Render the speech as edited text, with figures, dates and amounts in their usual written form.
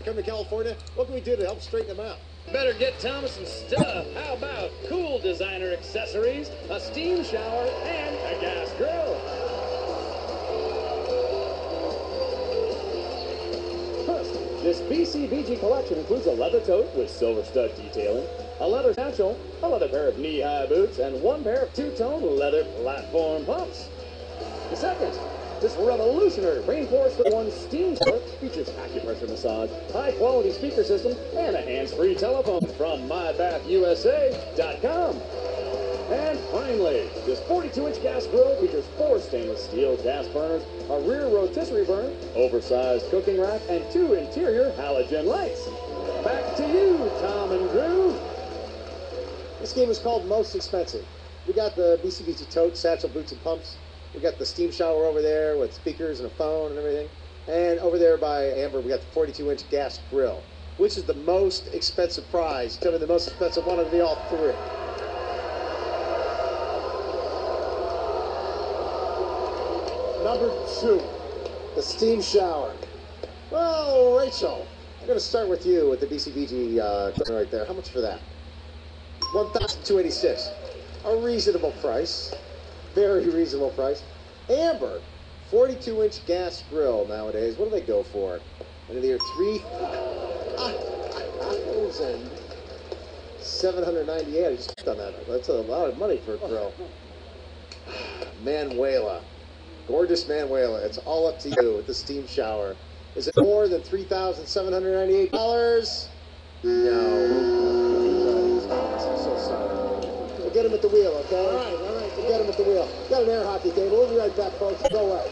come to California, what can we do to help straighten them out? Better get Thomas some stuff. How about cool designer accessories, a steam shower, and a gas grill? First, this BCBG collection includes a leather tote with silver stud detailing, a leather satchel, a leather pair of knee-high boots, and one pair of two-tone leather platform pumps. The second, this revolutionary Rainforest One steam shower features acupressure massage, high-quality speaker system, and a hands-free telephone from mybathusa.com. And finally, this 42-inch gas grill features 4 stainless steel gas burners, a rear rotisserie burner, oversized cooking rack, and 2 interior halogen lights. Back to you, Tom and Drew. This game is called Most Expensive. We got the BCBG tote, satchel, boots, and pumps. We got the steam shower over there with speakers and a phone and everything. And over there by Amber, we got the 42-inch gas grill. Which is the most expensive prize? Tell me the most expensive one of the all three. Number 2, the steam shower. Well, Rachel, I'm going to start with you with the BCBG right there. How much for that? $1,286. A reasonable price. Very reasonable price. Amber, 42-inch gas grill nowadays. What do they go for? And they're $3,798. I just done that. That's a lot of money for a grill. Manuela. Gorgeous Manuela. It's all up to you with the steam shower. Is it more than $3,798? No. I'm so sorry. We'll get him at the wheel, okay? All right. We'll get him at the wheel. Got an air hockey table. We'll be right back, folks. Go away.